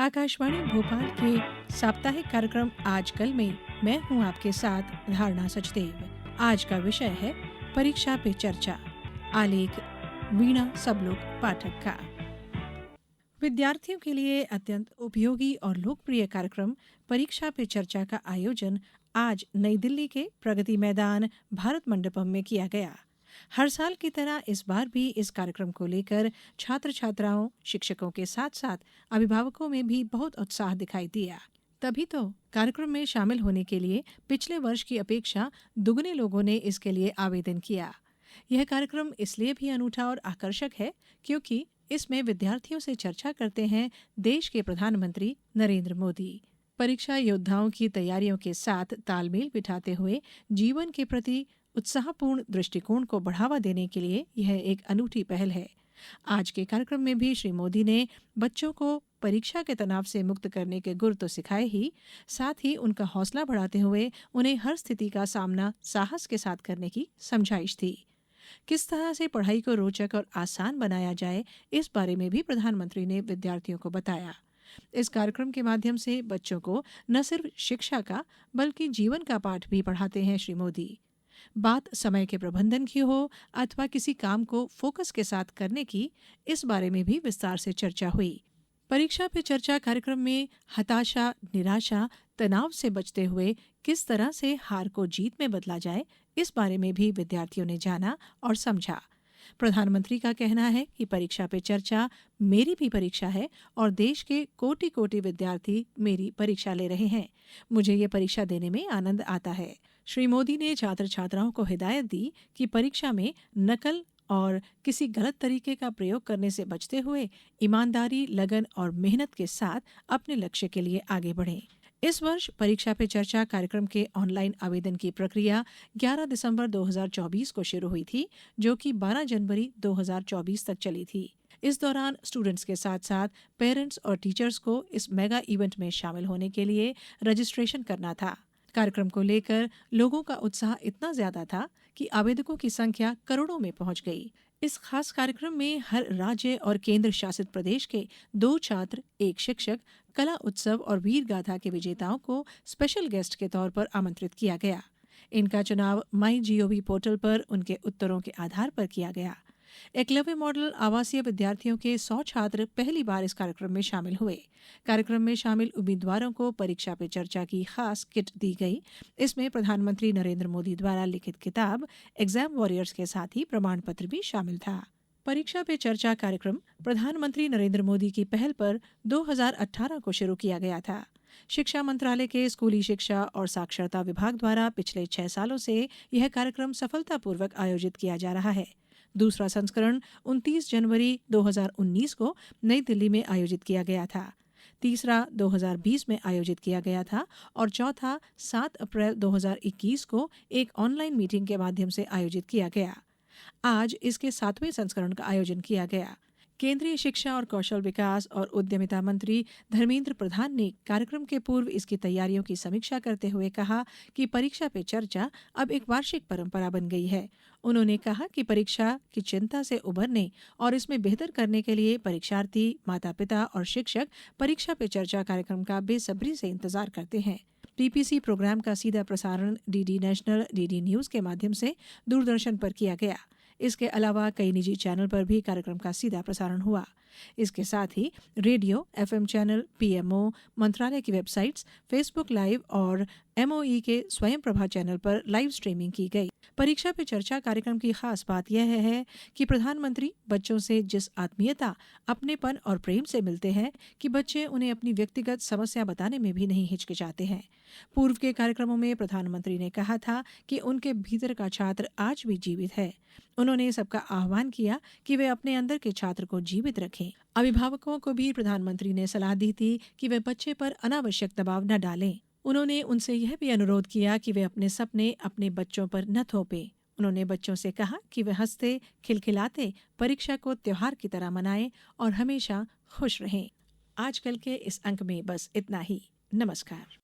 आकाशवाणी भोपाल के साप्ताहिक कार्यक्रम आजकल में मैं हूं आपके साथ धारणा सचदेव। आज का विषय है परीक्षा पे चर्चा। आलेख वीणा सबलोग पाठक का। विद्यार्थियों के लिए अत्यंत उपयोगी और लोकप्रिय कार्यक्रम परीक्षा पे चर्चा का आयोजन आज नई दिल्ली के प्रगति मैदान भारत मंडपम में किया गया। हर साल की तरह इस बार भी इस कार्यक्रम को लेकर छात्र छात्राओं, शिक्षकों के साथ साथ अभिभावकों में भी बहुत उत्साह दिखाई दिया। तभी तो कार्यक्रम में शामिल होने के लिए पिछले वर्ष की अपेक्षा दुगने लोगों ने इसके लिए आवेदन किया। यह कार्यक्रम इसलिए भी अनूठा और आकर्षक है क्योंकि इसमें विद्यार्थियों से चर्चा करते हैं देश के प्रधानमंत्री नरेंद्र मोदी। परीक्षा योद्धाओं की तैयारियों के साथ तालमेल बिठाते हुए जीवन के प्रति उत्साहपूर्ण दृष्टिकोण को बढ़ावा देने के लिए यह एक अनूठी पहल है। आज के कार्यक्रम में भी श्री मोदी ने बच्चों को परीक्षा के तनाव से मुक्त करने के गुर तो सिखाए ही, साथ ही उनका हौसला बढ़ाते हुए उन्हें हर स्थिति का सामना साहस के साथ करने की समझाइश दी। किस तरह से पढ़ाई को रोचक और आसान बनाया जाए, इस बारे में भी प्रधानमंत्री ने विद्यार्थियों को बताया। इस कार्यक्रम के माध्यम से बच्चों को न सिर्फ शिक्षा का बल्कि जीवन का पाठ भी पढ़ाते हैं श्री मोदी। बात समय के प्रबंधन की हो अथवा किसी काम को फोकस के साथ करने की, इस बारे में भी विस्तार से चर्चा हुई। परीक्षा पे चर्चा कार्यक्रम में हताशा, निराशा, तनाव से बचते हुए किस तरह से हार को जीत में बदला जाए, इस बारे में भी विद्यार्थियों ने जाना और समझा। प्रधानमंत्री का कहना है कि परीक्षा पे चर्चा मेरी भी परीक्षा है और देश के कोटि कोटि विद्यार्थी मेरी परीक्षा ले रहे हैं। मुझे ये परीक्षा देने में आनंद आता है। श्री मोदी ने छात्र छात्राओं को हिदायत दी कि परीक्षा में नकल और किसी गलत तरीके का प्रयोग करने से बचते हुए ईमानदारी, लगन और मेहनत के साथ अपने लक्ष्य के लिए आगे बढ़ें। इस वर्ष परीक्षा पे चर्चा कार्यक्रम के ऑनलाइन आवेदन की प्रक्रिया 11 दिसंबर 2024 को शुरू हुई थी, जो कि 12 जनवरी 2024 तक चली थी। इस दौरान स्टूडेंट्स के साथ साथ पेरेंट्स और टीचर्स को इस मेगा इवेंट में शामिल होने के लिए रजिस्ट्रेशन करना था। कार्यक्रम को लेकर लोगों का उत्साह इतना ज्यादा था कि आवेदकों की संख्या करोड़ों में पहुंच गई। इस खास कार्यक्रम में हर राज्य और केंद्र शासित प्रदेश के 2 छात्र, 1 शिक्षक, कला उत्सव और वीर गाथा के विजेताओं को स्पेशल गेस्ट के तौर पर आमंत्रित किया गया। इनका चुनाव MyGov पोर्टल पर उनके उत्तरों के आधार पर किया गया। एकलव्य मॉडल आवासीय विद्यार्थियों के 100 छात्र पहली बार इस कार्यक्रम में शामिल हुए। कार्यक्रम में शामिल उम्मीदवारों को परीक्षा पे चर्चा की खास किट दी गई। इसमें प्रधानमंत्री नरेंद्र मोदी द्वारा लिखित किताब एग्जाम वॉरियर्स के साथ ही प्रमाण पत्र भी शामिल था। परीक्षा पे चर्चा कार्यक्रम प्रधानमंत्री नरेंद्र मोदी की पहल पर 2018 को शुरू किया गया था। शिक्षा मंत्रालय के स्कूली शिक्षा और साक्षरता विभाग द्वारा पिछले 6 सालों से यह कार्यक्रम सफलतापूर्वक आयोजित किया जा रहा है। दूसरा संस्करण 29 जनवरी 2019 को नई दिल्ली में आयोजित किया गया था। तीसरा 2020 में आयोजित किया गया था और चौथा 7 अप्रैल 2021 को एक ऑनलाइन मीटिंग के माध्यम से आयोजित किया गया। आज इसके 7वें संस्करण का आयोजन किया गया। केंद्रीय शिक्षा और कौशल विकास और उद्यमिता मंत्री धर्मेंद्र प्रधान ने कार्यक्रम के पूर्व इसकी तैयारियों की समीक्षा करते हुए कहा कि परीक्षा पे चर्चा अब एक वार्षिक परंपरा बन गई है। उन्होंने कहा कि परीक्षा की चिंता से उबरने और इसमें बेहतर करने के लिए परीक्षार्थी, माता-पिता और शिक्षक परीक्षा पे चर्चा कार्यक्रम का बेसब्री से इंतजार करते हैं। टीपीसी प्रोग्राम का सीधा प्रसारण डीडी नेशनल, डीडी न्यूज के माध्यम से दूरदर्शन पर किया गया। इसके अलावा कई निजी चैनल पर भी कार्यक्रम का सीधा प्रसारण हुआ। इसके साथ ही रेडियो, एफएम चैनल, पीएमओ, मंत्रालय की वेबसाइट्स, फेसबुक लाइव और एमओई के स्वयं प्रभा चैनल पर लाइव स्ट्रीमिंग की गई। परीक्षा पे चर्चा कार्यक्रम की खास बात यह है कि प्रधानमंत्री बच्चों से जिस आत्मीयता, अपनेपन और प्रेम से मिलते हैं कि बच्चे उन्हें अपनी व्यक्तिगत समस्या बताने में भी नहीं हिचकिचाते हैं। पूर्व के कार्यक्रमों में प्रधानमंत्री ने कहा था कि उनके भीतर का छात्र आज भी जीवित है। उन्होंने सबका आह्वान किया कि वे अपने अंदर के छात्र को जीवित रखें। अभिभावकों को भी प्रधानमंत्री ने सलाह दी थी कि वे बच्चे पर अनावश्यक दबाव न डालें। उन्होंने उनसे यह भी अनुरोध किया कि वे अपने सपने अपने बच्चों पर न थोपें। उन्होंने बच्चों से कहा कि वे हंसते खिलखिलाते परीक्षा को त्योहार की तरह मनाएं और हमेशा खुश रहें। आजकल के इस अंक में बस इतना ही। नमस्कार।